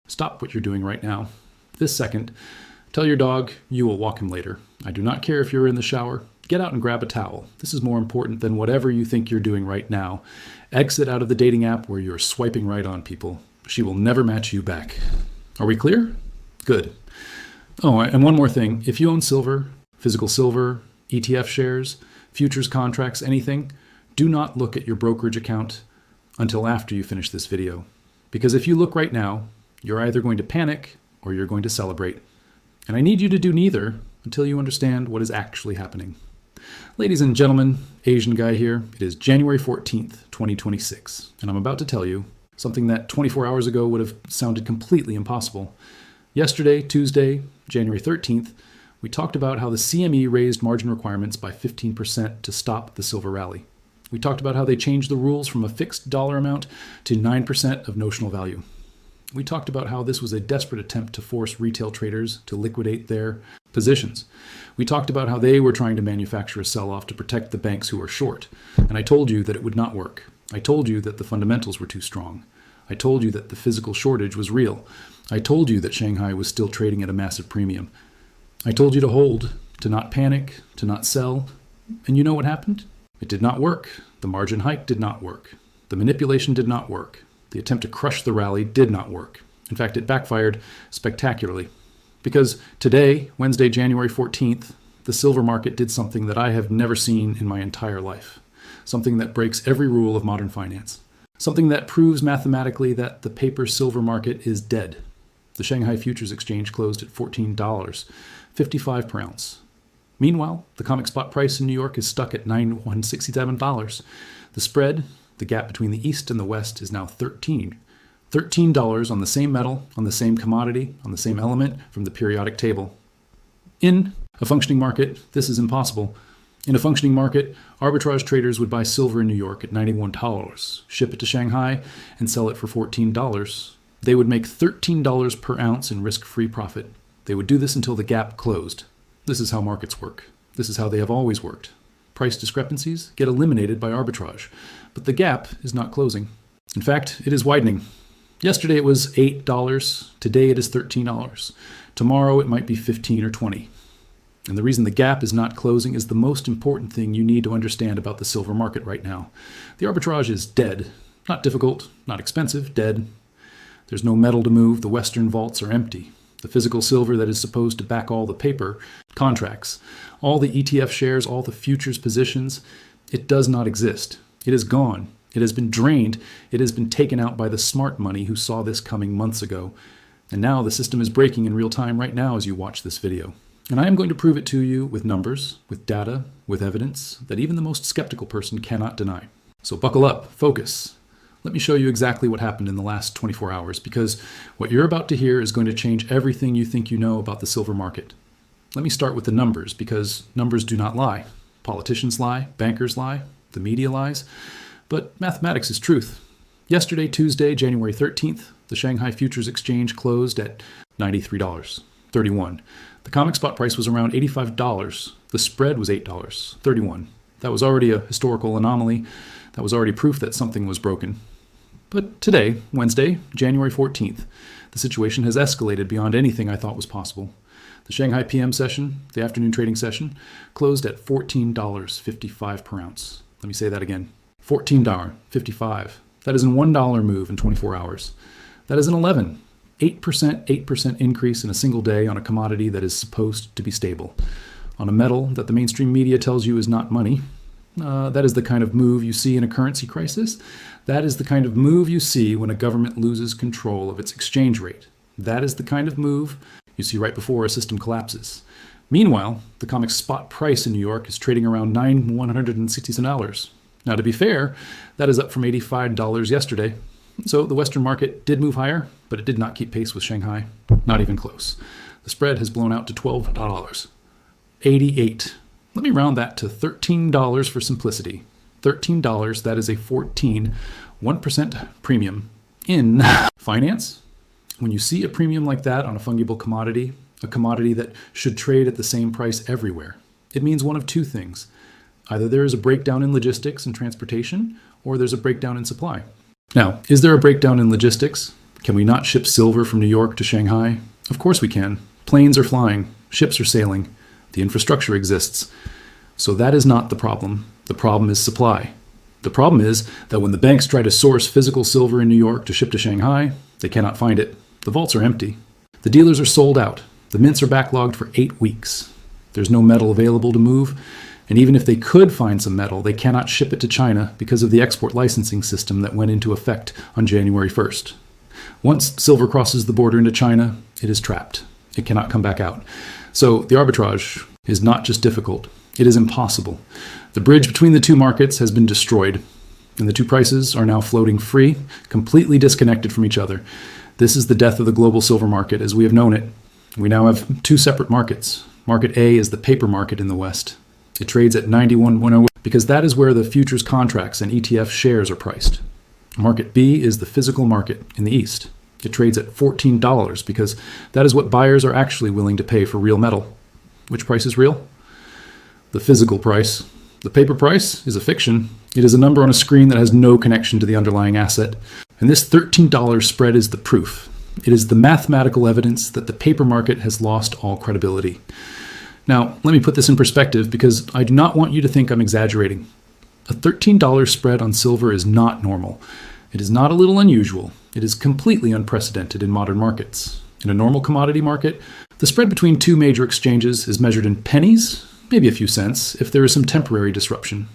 Stop what you're doing right now. This second, tell your dog you will walk him later. I do not care if you're in the shower. Get out and grab a towel. This is more important than whatever you think you're doing right now. Exit out of the dating app where you're swiping right on people. She will never match you back. Are we clear? Good. Oh, and one more thing. If you own silver, physical silver, ETF shares, futures contracts, anything, do not look at your brokerage account until after you finish this video. Because if you look right now, you're either going to panic or you're going to celebrate. And I need you to do neither until you understand what is actually happening. Ladies and gentlemen, Asian guy here. It is January 14th, 2026, and I'm about to tell you something that 24 hours ago would have sounded completely impossible. Yesterday, Tuesday, January 13th, we talked about how the CME raised margin requirements by 15% to stop the silver rally. We talked about how they changed the rules from a fixed dollar amount to 9% of notional value. We talked about how this was a desperate attempt to force retail traders to liquidate their positions. We talked about how they were trying to manufacture a sell-off to protect the banks who were short. And I told you that it would not work. I told you that the fundamentals were too strong. I told you that the physical shortage was real. I told you that Shanghai was still trading at a massive premium. I told you to hold, to not panic, to not sell. And you know what happened? It did not work. The margin hike did not work. The manipulation did not work. The attempt to crush the rally did not work. In fact, it backfired spectacularly. Because today, Wednesday, January 14th, the silver market did something that I have never seen in my entire life. Something that breaks every rule of modern finance. Something that proves mathematically that the paper silver market is dead. The Shanghai Futures Exchange closed at $14.55 per ounce. Meanwhile, the comic spot price in New York is stuck at $967. The spread, the gap between the East and the West, is now $13 on the same metal, on the same commodity, on the same element from the periodic table. In a functioning market, this is impossible. In a functioning market, arbitrage traders would buy silver in New York at $91, ship it to Shanghai, and sell it for $14. They would make $13 per ounce in risk-free profit. They would do this until the gap closed. This is how markets work. This is how they have always worked. Price discrepancies get eliminated by arbitrage, but the gap is not closing. In fact, it is widening. Yesterday it was $8. Today it is $13. Tomorrow it might be $15 or $20. And the reason the gap is not closing is the most important thing you need to understand about the silver market right now. The arbitrage is dead. Not difficult, not expensive, dead. There's no metal to move. The Western vaults are empty. The physical silver that is supposed to back all the paper contracts, all the ETF shares, all the futures positions, it does not exist. It is gone. It has been drained. It has been taken out by the smart money who saw this coming months ago. And now the system is breaking in real time right now as you watch this video. And I am going to prove it to you with numbers, with data, with evidence that even the most skeptical person cannot deny. So buckle up, focus. Let me show you exactly what happened in the last 24 hours, because what you're about to hear is going to change everything you think you know about the silver market. Let me start with the numbers, because numbers do not lie. Politicians lie, bankers lie, the media lies, but mathematics is truth. Yesterday, Tuesday, January 13th, the Shanghai Futures Exchange closed at $93.31. The comic spot price was around $85. The spread was $8.31. That was already a historical anomaly. That was already proof that something was broken. But today, Wednesday, January 14th, the situation has escalated beyond anything I thought was possible. The Shanghai PM session, the afternoon trading session, closed at $14.55 per ounce. Let me say that again. $14.55. That is a $1 move in 24 hours. That is an 8% increase in a single day on a commodity that is supposed to be stable. On a metal that the mainstream media tells you is not money. That is the kind of move you see in a currency crisis. That is the kind of move you see when a government loses control of its exchange rate. That is the kind of move you see right before a system collapses. Meanwhile, the comic spot price in New York is trading around $9,167. Now, to be fair, that is up from $85 yesterday. So the Western market did move higher, but it did not keep pace with Shanghai. Not even close. The spread has blown out to $12.88. Let me round that to $13 for simplicity. $13, that is a 1% premium. In finance, when you see a premium like that on a fungible commodity, a commodity that should trade at the same price everywhere, it means one of two things. Either there is a breakdown in logistics and transportation, or there's a breakdown in supply. Now, is there a breakdown in logistics? Can we not ship silver from New York to Shanghai? Of course we can. Planes are flying. Ships are sailing. The infrastructure exists. So that is not the problem. The problem is supply. The problem is that when the banks try to source physical silver in New York to ship to Shanghai, they cannot find it. The vaults are empty. The dealers are sold out. The mints are backlogged for 8 weeks. There's no metal available to move. And even if they could find some metal, they cannot ship it to China because of the export licensing system that went into effect on January 1st. Once silver crosses the border into China, it is trapped. It cannot come back out. So the arbitrage is not just difficult, it is impossible. The bridge between the two markets has been destroyed, and the two prices are now floating free, completely disconnected from each other. This is the death of the global silver market as we have known it. We now have two separate markets. Market A is the paper market in the West. It trades at 91.10 because that is where the futures contracts and ETF shares are priced. Market B is the physical market in the East. It trades at $14 because that is what buyers are actually willing to pay for real metal. Which price is real? The physical price. The paper price is a fiction. It is a number on a screen that has no connection to the underlying asset. And this $13 spread is the proof. It is the mathematical evidence that the paper market has lost all credibility. Now, let me put this in perspective because I do not want you to think I'm exaggerating. A $13 spread on silver is not normal. It is not a little unusual. It is completely unprecedented in modern markets. In a normal commodity market, the spread between two major exchanges is measured in pennies, maybe a few cents, if there is some temporary disruption.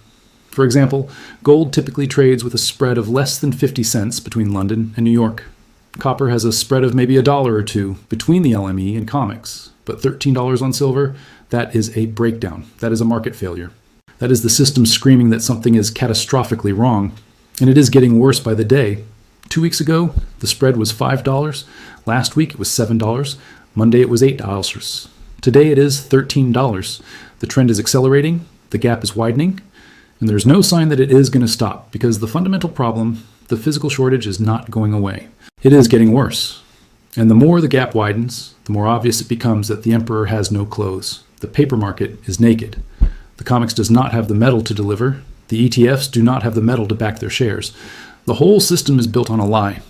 For example, gold typically trades with a spread of less than 50 cents between London and New York. Copper has a spread of maybe $1 or $2 between the LME and COMEX, but $13 on silver, that is a breakdown. That is a market failure. That is the system screaming that something is catastrophically wrong, and it is getting worse by the day. 2 weeks ago, the spread was $5. Last week, it was $7. Monday, it was $8. Today, it is $13. The trend is accelerating, the gap is widening, and there's no sign that it is going to stop because the fundamental problem, the physical shortage, is not going away. It is getting worse. And the more the gap widens, the more obvious it becomes that the emperor has no clothes. The paper market is naked. The COMEX does not have the metal to deliver. The ETFs do not have the metal to back their shares. The whole system is built on a lie,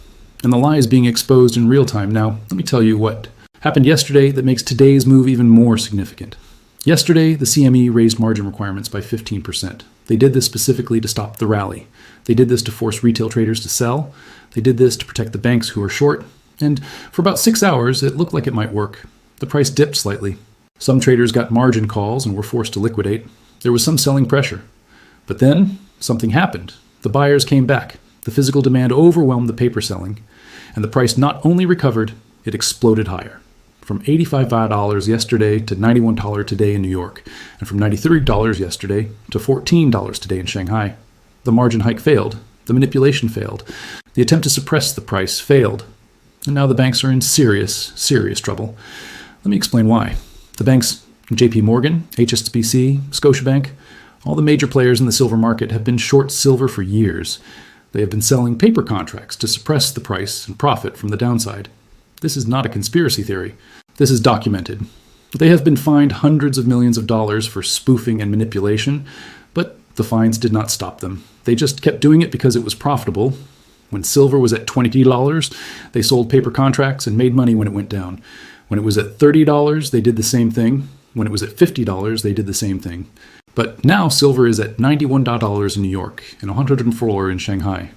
and the lie is being exposed in real time. Now, let me tell you what happened yesterday that makes today's move even more significant. Yesterday, the CME raised margin requirements by 15%. They did this specifically to stop the rally. They did this to force retail traders to sell. They did this to protect the banks who are short. And for about 6 hours, it looked like it might work. The price dipped slightly. Some traders got margin calls and were forced to liquidate. There was some selling pressure. But then something happened. The buyers came back. The physical demand overwhelmed the paper selling. And the price not only recovered, it exploded higher. From $85 yesterday to $91 today in New York, and from $93 yesterday to $14 today in Shanghai. The margin hike failed. The manipulation failed. The attempt to suppress the price failed. And now the banks are in serious, serious trouble. Let me explain why. The banks, JP Morgan, HSBC, Scotiabank, all the major players in the silver market have been short silver for years. They have been selling paper contracts to suppress the price and profit from the downside. This is not a conspiracy theory. This is documented. They have been fined hundreds of millions of dollars for spoofing and manipulation, but the fines did not stop them. They just kept doing it because it was profitable. When silver was at $20, they sold paper contracts and made money when it went down. When it was at $30, they did the same thing. When it was at $50, they did the same thing. But now silver is at $91 in New York and $104 in Shanghai.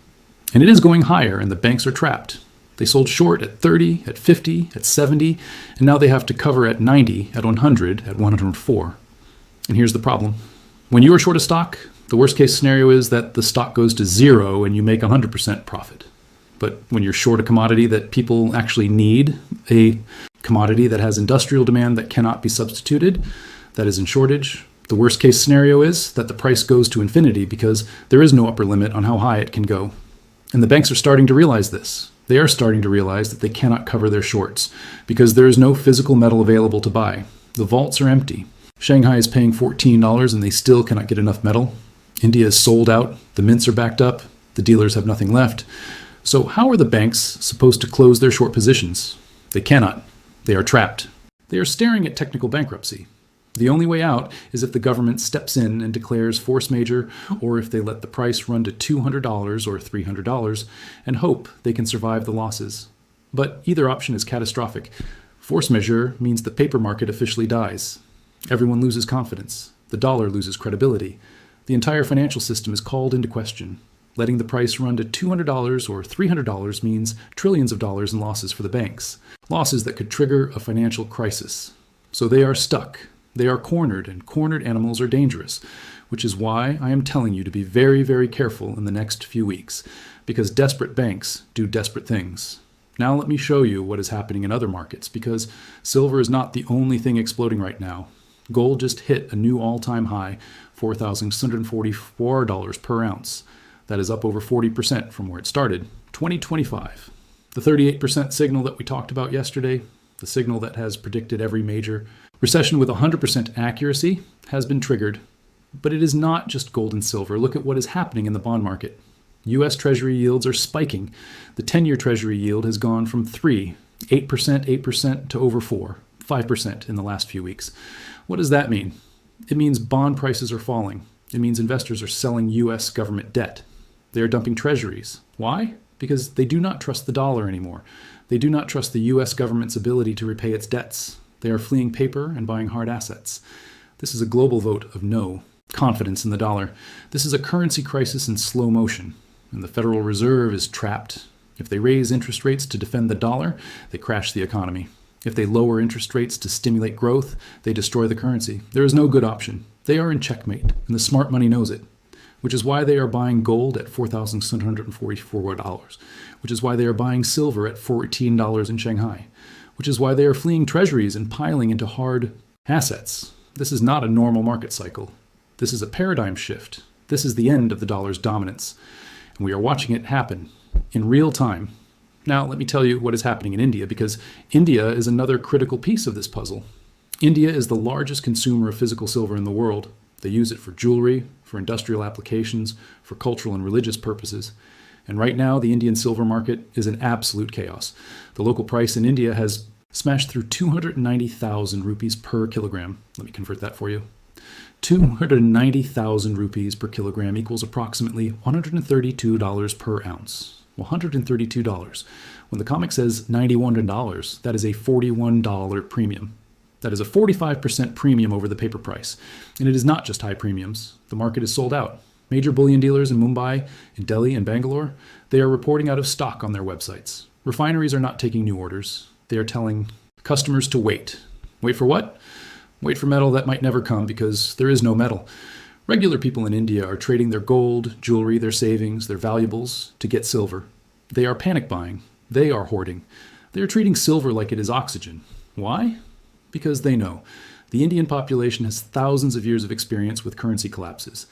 And it is going higher, and the banks are trapped. They sold short at 30, at 50, at 70, and now they have to cover at 90, at 100, at 104. And here's the problem. When you are short a stock, the worst case scenario is that the stock goes to zero and you make 100% profit. But when you're short a commodity that people actually need, a commodity that has industrial demand that cannot be substituted, that is in shortage, the worst case scenario is that the price goes to infinity because there is no upper limit on how high it can go. And the banks are starting to realize this. They are starting to realize that they cannot cover their shorts because there is no physical metal available to buy. The vaults are empty. Shanghai is paying $14 and they still cannot get enough metal. India is sold out. The mints are backed up. The dealers have nothing left. So how are the banks supposed to close their short positions? They cannot. They are trapped. They are staring at technical bankruptcy. The only way out is if the government steps in and declares force majeure, or if they let the price run to $200 or $300 and hope they can survive the losses. But either option is catastrophic. Force majeure means the paper market officially dies. Everyone loses confidence. The dollar loses credibility. The entire financial system is called into question. Letting the price run to $200 or $300 means trillions of dollars in losses for the banks. Losses that could trigger a financial crisis. So they are stuck. They are cornered, and cornered animals are dangerous, which is why I am telling you to be very, very careful in the next few weeks, because desperate banks do desperate things. Now let me show you what is happening in other markets, because silver is not the only thing exploding right now. Gold just hit a new all-time high, $4,644 per ounce. That is up over 40% from where it started, 2025. The 38% signal that we talked about yesterday, the signal that has predicted every major recession with 100% accuracy, has been triggered. But it is not just gold and silver. Look at what is happening in the bond market. U.S. Treasury yields are spiking. The 10-year Treasury yield has gone from 8% to over 5% in the last few weeks. What does that mean? It means bond prices are falling. It means investors are selling U.S. government debt. They are dumping treasuries. Why? Because they do not trust the dollar anymore. They do not trust the U.S. government's ability to repay its debts. They are fleeing paper and buying hard assets. This is a global vote of no confidence in the dollar. This is a currency crisis in slow motion, and the Federal Reserve is trapped. If they raise interest rates to defend the dollar, they crash the economy. If they lower interest rates to stimulate growth, they destroy the currency. There is no good option. They are in checkmate, and the smart money knows it, which is why they are buying gold at $4,744, which is why they are buying silver at $14 in Shanghai, which is why they are fleeing treasuries and piling into hard assets. This is not a normal market cycle. This is a paradigm shift. This is the end of the dollar's dominance, and we are watching it happen in real time. Now, let me tell you what is happening in India, because India is another critical piece of this puzzle. India is the largest consumer of physical silver in the world. They use it for jewelry, for industrial applications, for cultural and religious purposes. And right now, the Indian silver market is in absolute chaos. The local price in India has smashed through 290,000 rupees per kilogram. Let me convert that for you. 290,000 rupees per kilogram equals approximately $132 per ounce. $132. When the comic says $91, that is a $41 premium. That is a 45% premium over the paper price. And it is not just high premiums. The market is sold out. Major bullion dealers in Mumbai, in Delhi, and Bangalore, they are reporting out of stock on their websites. Refineries are not taking new orders. They are telling customers to wait. Wait for what? Wait for metal that might never come, because there is no metal. Regular people in India are trading their gold, jewelry, their savings, their valuables to get silver. They are panic buying. They are hoarding. They are treating silver like it is oxygen. Why? Because they know. The Indian population has thousands of years of experience with currency collapses.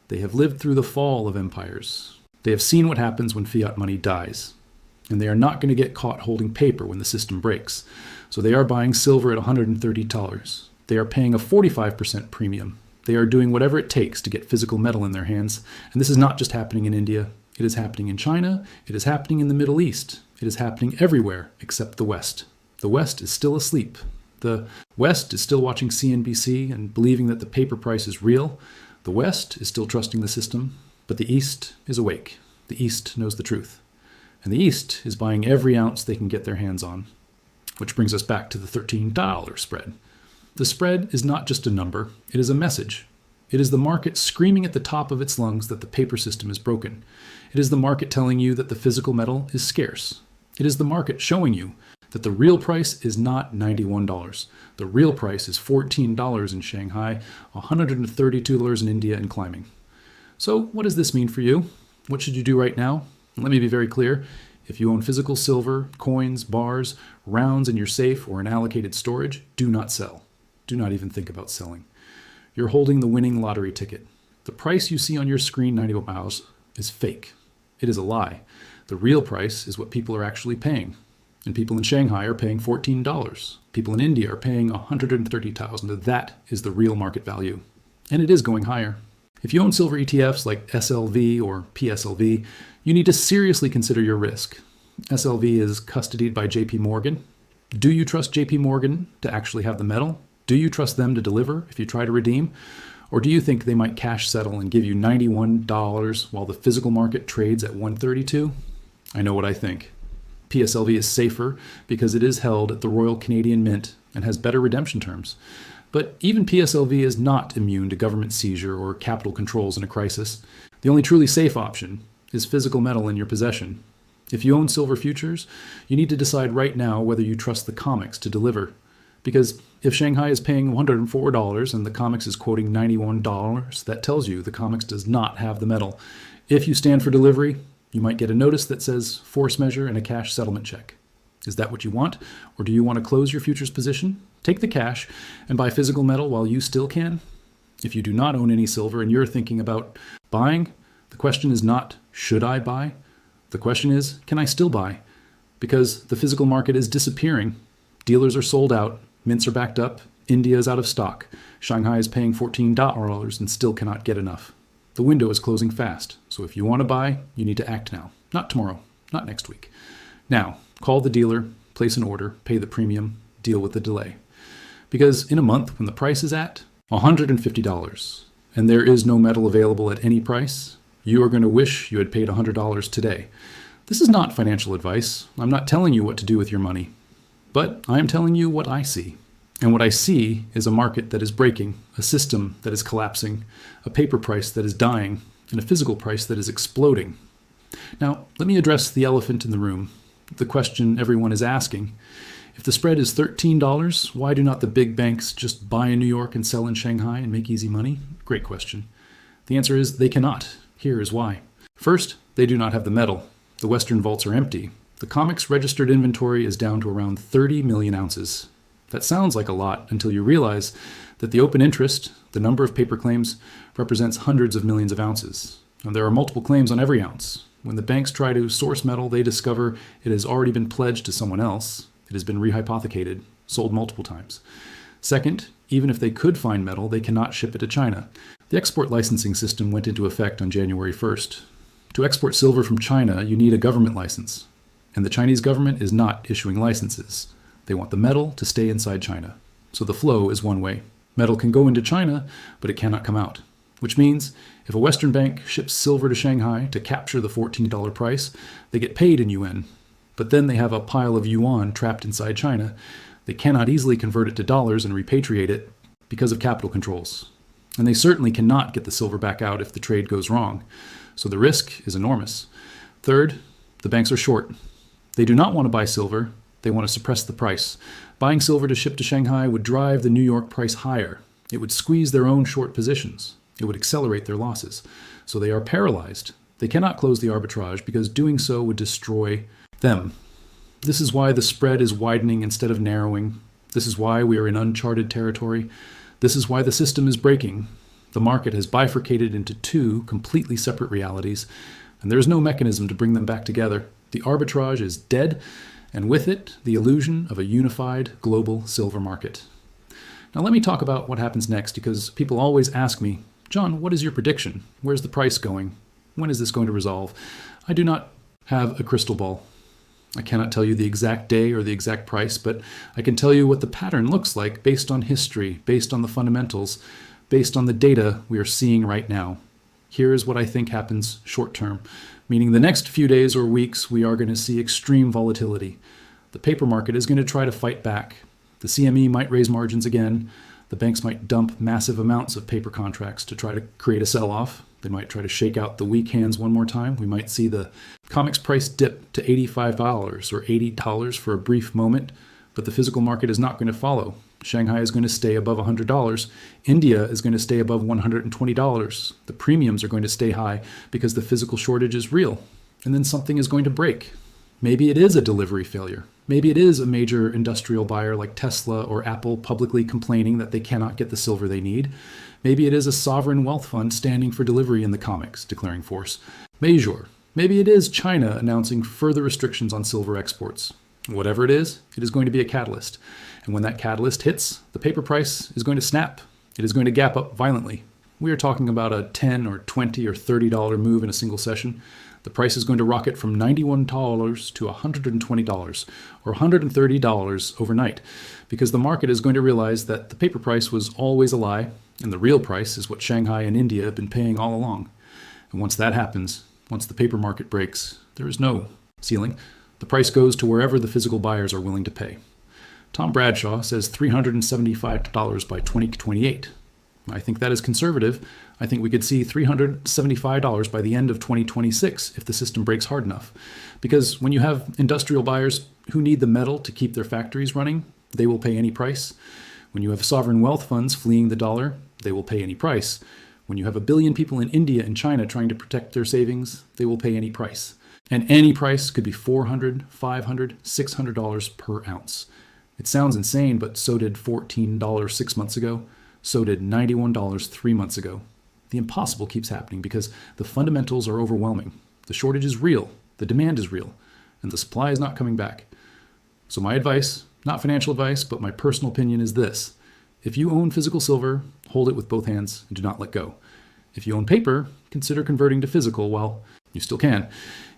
They have lived through the fall of empires. They have seen what happens when fiat money dies. And they are not going to get caught holding paper when the system breaks. So they are buying silver at $130. They are paying a 45% premium. They are doing whatever it takes to get physical metal in their hands. And this is not just happening in India. It is happening in China. It is happening in the Middle East. It is happening everywhere except the West. The West is still asleep. The West is still watching CNBC and believing that the paper price is real. The West is still trusting the system, but the East is awake. The East knows the truth. And the East is buying every ounce they can get their hands on, which brings us back to the $13 spread. The spread is not just a number, it is a message. It is the market screaming at the top of its lungs that the paper system is broken. It is the market telling you that the physical metal is scarce. It is the market showing you that the real price is not $91. The real price is $14 in Shanghai, $132 in India and climbing. So what does this mean for you? What should you do right now? Let me be very clear. If you own physical silver, coins, bars, rounds in your safe or in allocated storage, do not sell. Do not even think about selling. You're holding the winning lottery ticket. The price you see on your screen 90 miles is fake. It is a lie. The real price is what people are actually paying. And people in Shanghai are paying $14. People in India are paying $130,000. That is the real market value. And it is going higher. If you own silver ETFs like SLV or PSLV, you need to seriously consider your risk. SLV is custodied by JP Morgan. Do you trust JP Morgan to actually have the metal? Do you trust them to deliver if you try to redeem? Or do you think they might cash settle and give you $91 while the physical market trades at $132? I know what I think. PSLV is safer because it is held at the Royal Canadian Mint and has better redemption terms. But even PSLV is not immune to government seizure or capital controls in a crisis. The only truly safe option is physical metal in your possession. If you own silver futures, you need to decide right now whether you trust the COMEX to deliver. Because if Shanghai is paying $104 and the COMEX is quoting $91, that tells you the COMEX does not have the metal. If you stand for delivery, you might get a notice that says force measure and a cash settlement check. Is that what you want? Or do you want to close your futures position? Take the cash and buy physical metal while you still can? If you do not own any silver and you're thinking about buying, the question is not, should I buy? The question is, can I still buy? Because the physical market is disappearing. Dealers are sold out. Mints are backed up. India is out of stock. Shanghai is paying $14 and still cannot get enough. The window is closing fast. So if you want to buy, you need to act now. Not tomorrow. Not next week. Now, call the dealer, place an order, pay the premium, deal with the delay. Because in a month, when the price is at $150 and there is no metal available at any price, you are going to wish you had paid $100 today. This is not financial advice. I'm not telling you what to do with your money. But I am telling you what I see. And what I see is a market that is breaking, a system that is collapsing, a paper price that is dying, and a physical price that is exploding. Now, let me address the elephant in the room, the question everyone is asking. If the spread is $13, why do not the big banks just buy in New York and sell in Shanghai and make easy money? Great question. The answer is they cannot. Here is why. First, they do not have the metal. The Western vaults are empty. The COMEX registered inventory is down to around 30 million ounces. That sounds like a lot until you realize that the open interest, the number of paper claims, represents hundreds of millions of ounces. And there are multiple claims on every ounce. When the banks try to source metal, they discover it has already been pledged to someone else. It has been rehypothecated, sold multiple times. Second, even if they could find metal, they cannot ship it to China. The export licensing system went into effect on January 1st. To export silver from China, you need a government license. And the Chinese government is not issuing licenses. They want the metal to stay inside China. So the flow is one way. Metal can go into China, but it cannot come out. Which means if a Western bank ships silver to Shanghai to capture the $14 price, they get paid in yuan. But then they have a pile of yuan trapped inside China. They cannot easily convert it to dollars and repatriate it because of capital controls. And they certainly cannot get the silver back out if the trade goes wrong. So the risk is enormous. Third, the banks are short. They do not want to buy silver. They want to suppress the price. Buying silver to ship to Shanghai would drive the New York price higher. It would squeeze their own short positions. It would accelerate their losses. So they are paralyzed. They cannot close the arbitrage because doing so would destroy them. This is why the spread is widening instead of narrowing. This is why we are in uncharted territory. This is why the system is breaking. The market has bifurcated into two completely separate realities, and there is no mechanism to bring them back together. The arbitrage is dead, and with it, the illusion of a unified global silver market. Now let me talk about what happens next, because people always ask me, John, what is your prediction? Where's the price going? When is this going to resolve? I do not have a crystal ball. I cannot tell you the exact day or the exact price, but I can tell you what the pattern looks like based on history, based on the fundamentals, based on the data we are seeing right now. Here is what I think happens short term, meaning the next few days or weeks we are going to see extreme volatility. The paper market is going to try to fight back. The CME might raise margins again. The banks might dump massive amounts of paper contracts to try to create a sell-off. They might try to shake out the weak hands one more time. We might see the COMEX price dip to $85 or $80 for a brief moment, but the physical market is not going to follow. Shanghai is going to stay above $100. India is going to stay above $120. The premiums are going to stay high because the physical shortage is real. And then something is going to break. Maybe it is a delivery failure. Maybe it is a major industrial buyer like Tesla or Apple publicly complaining that they cannot get the silver they need. Maybe it is a sovereign wealth fund standing for delivery in the COMEX, declaring force majeure. Maybe it is China announcing further restrictions on silver exports. Whatever it is going to be a catalyst. And when that catalyst hits, the paper price is going to snap. It is going to gap up violently. We are talking about a $10 or $20 or $30 move in a single session. The price is going to rocket from $91 to $120 or $130 overnight, because the market is going to realize that the paper price was always a lie, and the real price is what Shanghai and India have been paying all along. And once that happens, once the paper market breaks, there is no ceiling. The price goes to wherever the physical buyers are willing to pay. Tom Bradshaw says $375 by 2028. I think that is conservative. I think we could see $375 by the end of 2026 if the system breaks hard enough. Because when you have industrial buyers who need the metal to keep their factories running, they will pay any price. When you have sovereign wealth funds fleeing the dollar, they will pay any price. When you have 1 billion people in India and China trying to protect their savings, they will pay any price. And any price could be $400, $500, $600 per ounce. It sounds insane, but so did $14 6 months ago. So did $91 3 months ago. The impossible keeps happening because the fundamentals are overwhelming. The shortage is real, the demand is real, and the supply is not coming back. So my advice, not financial advice, but my personal opinion is this. If you own physical silver, hold it with both hands and do not let go. If you own paper, consider converting to physical while you still can.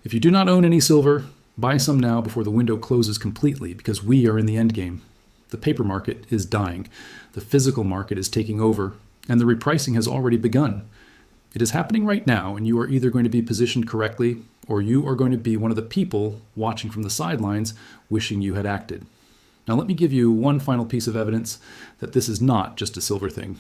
If you do not own any silver, buy some now before the window closes completely because we are in the end game. The paper market is dying. The physical market is taking over, and the repricing has already begun. It is happening right now, and you are either going to be positioned correctly or you are going to be one of the people watching from the sidelines wishing you had acted. Now let me give you one final piece of evidence that this is not just a silver thing.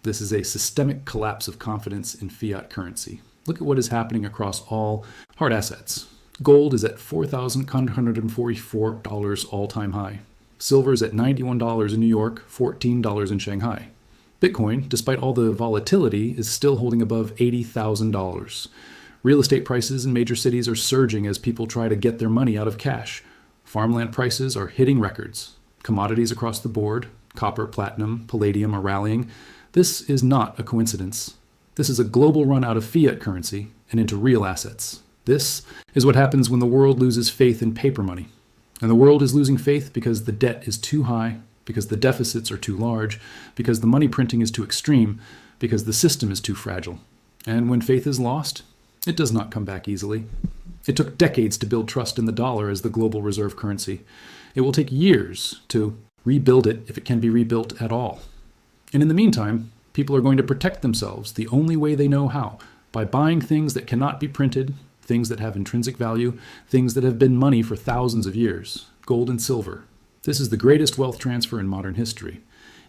This is a systemic collapse of confidence in fiat currency. Look at what is happening across all hard assets. Gold is at $4,144 all-time high. Silver is at $91 in New York, $14 in Shanghai. Bitcoin, despite all the volatility, is still holding above $80,000. Real estate prices in major cities are surging as people try to get their money out of cash. Farmland prices are hitting records. Commodities across the board, copper, platinum, palladium are rallying. This is not a coincidence. This is a global run out of fiat currency and into real assets. This is what happens when the world loses faith in paper money. And the world is losing faith because the debt is too high, because the deficits are too large, because the money printing is too extreme, because the system is too fragile. And when faith is lost, it does not come back easily. It took decades to build trust in the dollar as the global reserve currency. It will take years to rebuild it if it can be rebuilt at all. And in the meantime, people are going to protect themselves the only way they know how, by buying things that cannot be printed, things that have intrinsic value, things that have been money for thousands of years, gold and silver. This is the greatest wealth transfer in modern history.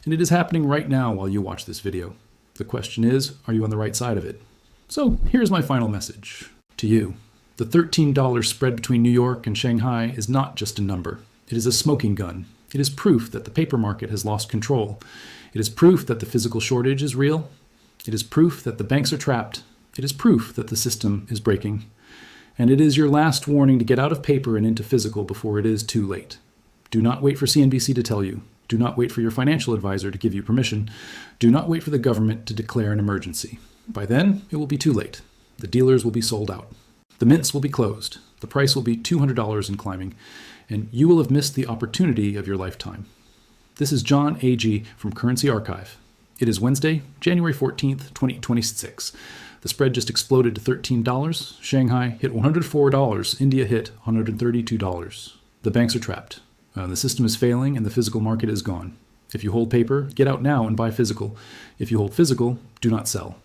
And it is happening right now while you watch this video. The question is, are you on the right side of it? So here's my final message to you. The $13 spread between New York and Shanghai is not just a number. It is a smoking gun. It is proof that the paper market has lost control. It is proof that the physical shortage is real. It is proof that the banks are trapped. It is proof that the system is breaking. And it is your last warning to get out of paper and into physical before it is too late. Do not wait for CNBC to tell you. Do not wait for your financial advisor to give you permission. Do not wait for the government to declare an emergency. By then, it will be too late. The dealers will be sold out. The mints will be closed. The price will be $200 and climbing, and you will have missed the opportunity of your lifetime. This is John A.G. from Currency Archive. It is Wednesday, January 14th, 2026. The spread just exploded to $13. Shanghai hit $104. India hit $132. The banks are trapped. The system is failing and the physical market is gone. If you hold paper, get out now and buy physical. If you hold physical, do not sell.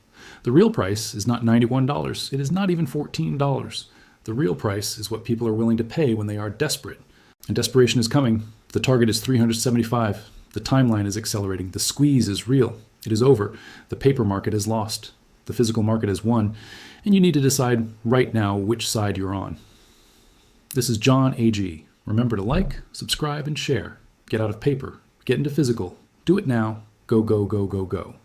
The real price is not $91. It is not even $14. The real price is what people are willing to pay when they are desperate. And desperation is coming. The target is 375. The timeline is accelerating. The squeeze is real. It is over. The paper market has lost. The physical market has won. And you need to decide right now which side you're on. This is John A.G. Remember to like, subscribe, and share. Get out of paper. Get into physical. Do it now. Go, go, go, go, go.